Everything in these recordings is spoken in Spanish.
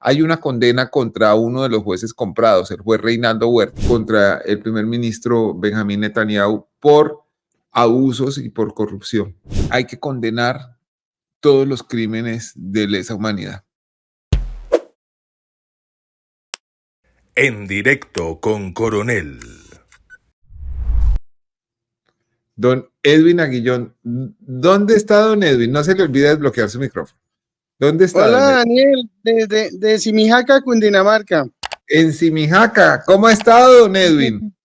hay una condena contra uno de los jueces comprados, el juez Reinaldo Huerta, contra el primer ministro Benjamín Netanyahu por abusos y por corrupción. Hay que condenar todos los crímenes de lesa humanidad. En directo con Coronel. Don Edwin Aguillón, ¿dónde está don Edwin? No se le olvide desbloquear su micrófono. ¿Dónde está? Hola, Daniel, de Simijaca, Cundinamarca. En Simijaca, ¿cómo ha estado, don Edwin?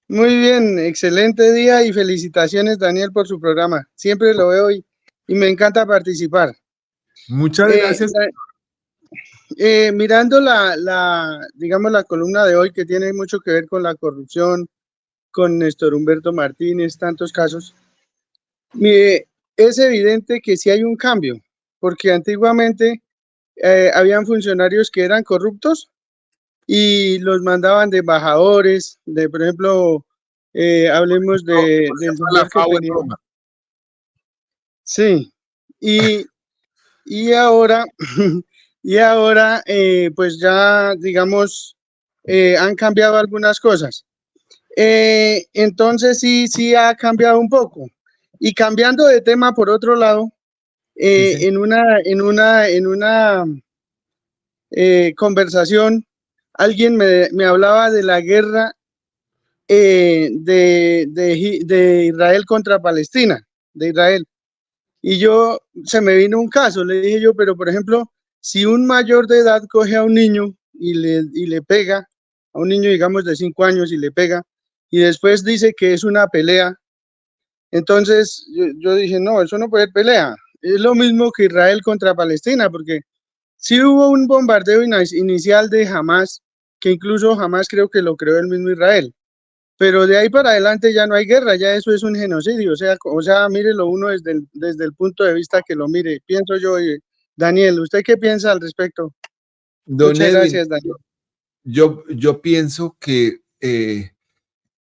Muy bien, excelente día y felicitaciones, Daniel, por su programa. Siempre lo veo y me encanta participar. Muchas gracias. Mirando digamos, la columna de hoy, que tiene mucho que ver con la corrupción, con Néstor Humberto Martínez, tantos casos, es evidente que sí hay un cambio, porque antiguamente habían funcionarios que eran corruptos y los mandaban de embajadores, por ejemplo, hablemos del señor que tenía. Sí, y ahora, pues ya, digamos, han cambiado algunas cosas. Entonces sí ha cambiado un poco. Y cambiando de tema, por otro lado, en una conversación, alguien me hablaba de la guerra de Israel contra Palestina, de Israel. Y se me vino un caso, le dije yo, pero por ejemplo, si un mayor de edad coge a un niño y le pega, a un niño digamos de 5 años y le pega, y después dice que es una pelea, entonces yo dije, no, eso no puede ser pelea. Es lo mismo que Israel contra Palestina, porque sí hubo un bombardeo inicial de Hamas, que incluso Hamas creo que lo creó el mismo Israel, pero de ahí para adelante ya no hay guerra, ya eso es un genocidio, o sea, mírelo uno desde el punto de vista que lo mire, pienso yo. Daniel, ¿usted qué piensa al respecto? Muchas gracias, Daniel. Yo pienso que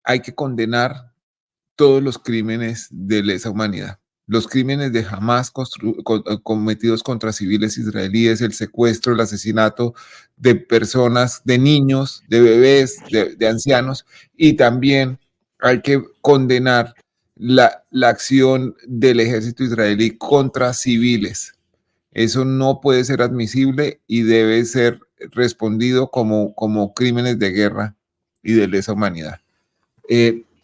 hay que condenar todos los crímenes de lesa humanidad. Los crímenes de Hamas cometidos contra civiles israelíes, el secuestro, el asesinato de personas, de niños, de bebés, de ancianos, y también hay que condenar la acción del ejército israelí contra civiles. Eso no puede ser admisible y debe ser respondido como crímenes de guerra y de lesa humanidad.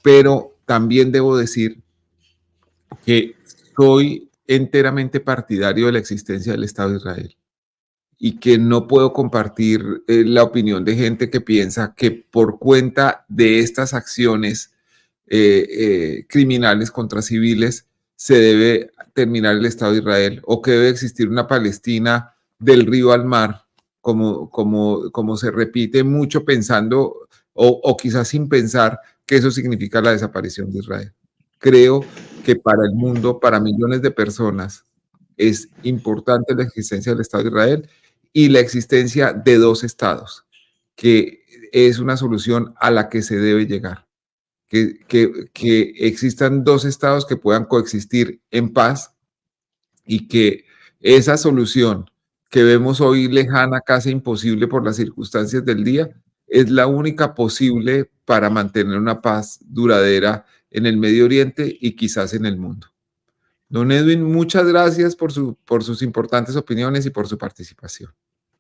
Pero también debo decir que soy enteramente partidario de la existencia del Estado de Israel y que no puedo compartir la opinión de gente que piensa que por cuenta de estas acciones criminales contra civiles se debe terminar el Estado de Israel o que debe existir una Palestina del río al mar, como se repite mucho pensando o quizás sin pensar que eso significa la desaparición de Israel. Creo que para el mundo, para millones de personas, es importante la existencia del Estado de Israel y la existencia de dos estados, que es una solución a la que se debe llegar. Que existan dos estados que puedan coexistir en paz y que esa solución que vemos hoy lejana, casi imposible por las circunstancias del día, es la única posible para mantener una paz duradera en el Medio Oriente y quizás en el mundo. Don Edwin, muchas gracias por sus importantes opiniones y por su participación.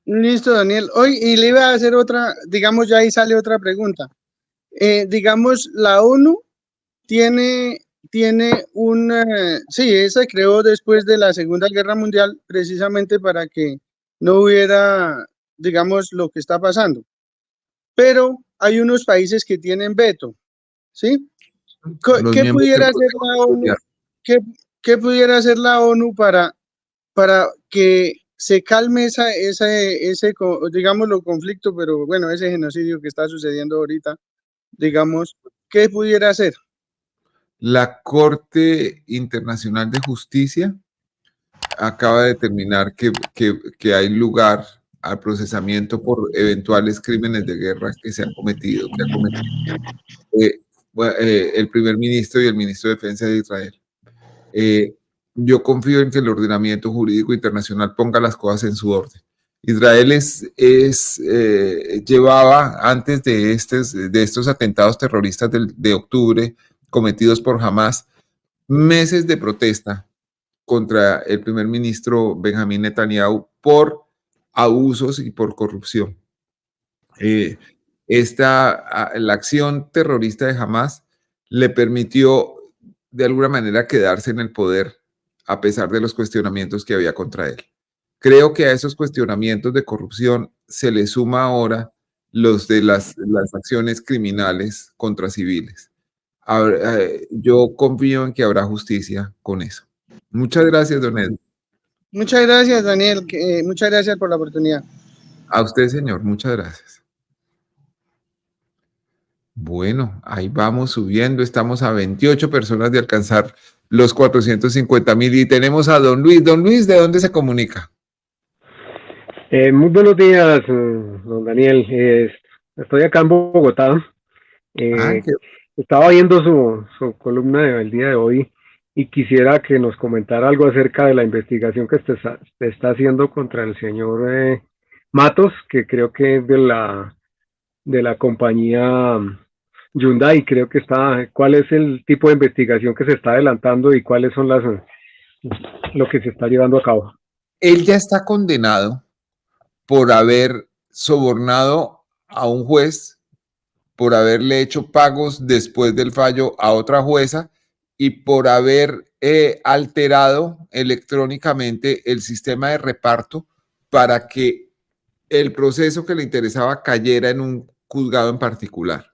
Listo, Daniel. Hoy, y le iba a hacer otra, digamos, ya ahí sale otra pregunta. Digamos, la ONU tiene sí, se creó después de la Segunda Guerra Mundial precisamente para que no hubiera, digamos, lo que está pasando. Pero hay unos países que tienen veto, ¿sí? ¿Qué pudiera hacer la ONU? ¿Qué pudiera hacer la ONU para que se calme ese, digámoslo, conflicto, pero bueno, ese genocidio que está sucediendo ahorita, digamos, ¿qué pudiera hacer? La Corte Internacional de Justicia acaba de determinar que hay lugar al procesamiento por eventuales crímenes de guerra que se han cometido, el primer ministro y el ministro de Defensa de Israel. Yo confío en que el ordenamiento jurídico internacional ponga las cosas en su orden. Israel llevaba, antes de estos atentados terroristas de octubre cometidos por Hamas, meses de protesta contra el primer ministro Benjamín Netanyahu por abusos y por corrupción. La acción terrorista de Hamas le permitió de alguna manera quedarse en el poder a pesar de los cuestionamientos que había contra él. Creo que a esos cuestionamientos de corrupción se le suma ahora los de las acciones criminales contra civiles. Yo confío en que habrá justicia con eso. Muchas gracias, don Edwin. Muchas gracias, Daniel. Muchas gracias por la oportunidad. A usted, señor. Muchas gracias. Bueno, ahí vamos subiendo. Estamos a 28 personas de alcanzar los 450,000 y tenemos a don Luis. Don Luis, ¿de dónde se comunica? Muy buenos días, don Daniel. Estoy acá en Bogotá. Estaba viendo su columna del día de hoy y quisiera que nos comentara algo acerca de la investigación que está haciendo contra el señor Matos, que creo que es de la compañía Hyundai. Creo que ¿cuál es el tipo de investigación que se está adelantando y cuáles son lo que se está llevando a cabo? Él ya está condenado por haber sobornado a un juez, por haberle hecho pagos después del fallo a otra jueza y por haber alterado electrónicamente el sistema de reparto para que el proceso que le interesaba cayera en un juzgado en particular.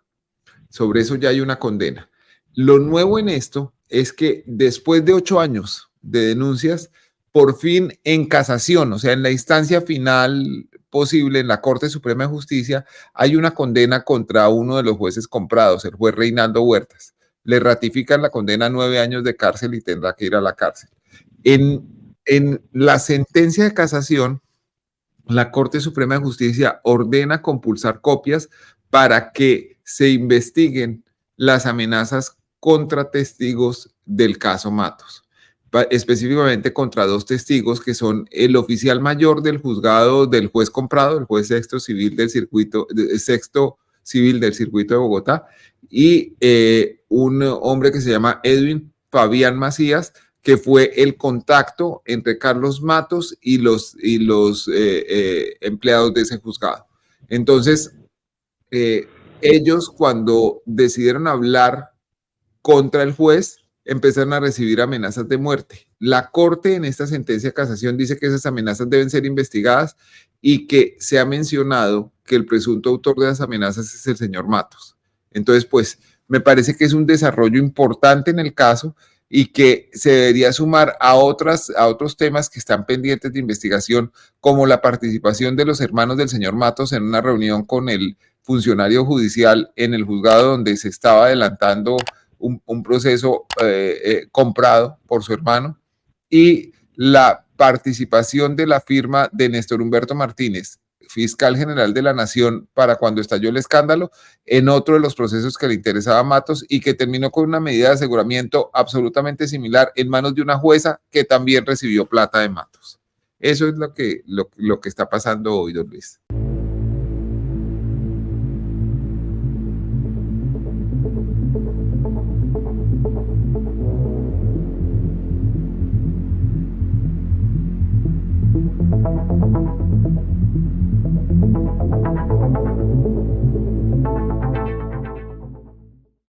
Sobre eso ya hay una condena. Lo nuevo en esto es que después de 8 años de denuncias, por fin en casación, o sea, en la instancia final posible, en la Corte Suprema de Justicia, hay una condena contra uno de los jueces comprados, el juez Reinaldo Huertas. Le ratifican la condena a 9 años de cárcel y tendrá que ir a la cárcel. En la sentencia de casación, la Corte Suprema de Justicia ordena compulsar copias para que se investiguen las amenazas contra testigos del caso Matos, específicamente contra 2 testigos que son el oficial mayor del juzgado del juez comprado, el juez sexto civil del circuito de Bogotá, y un hombre que se llama Edwin Fabián Macías, que fue el contacto entre Carlos Matos y los empleados de ese juzgado. Entonces, ellos cuando decidieron hablar contra el juez, empezaron a recibir amenazas de muerte. La Corte en esta sentencia de casación dice que esas amenazas deben ser investigadas y que se ha mencionado que el presunto autor de las amenazas es el señor Matos. Entonces, pues, me parece que es un desarrollo importante en el caso y que se debería sumar a otros temas que están pendientes de investigación, como la participación de los hermanos del señor Matos en una reunión con el funcionario judicial en el juzgado donde se estaba adelantando un proceso comprado por su hermano, y la participación de la firma de Néstor Humberto Martínez, fiscal general de la Nación, para cuando estalló el escándalo, en otro de los procesos que le interesaba a Matos y que terminó con una medida de aseguramiento absolutamente similar en manos de una jueza que también recibió plata de Matos. Eso es lo que está pasando hoy, don Luis.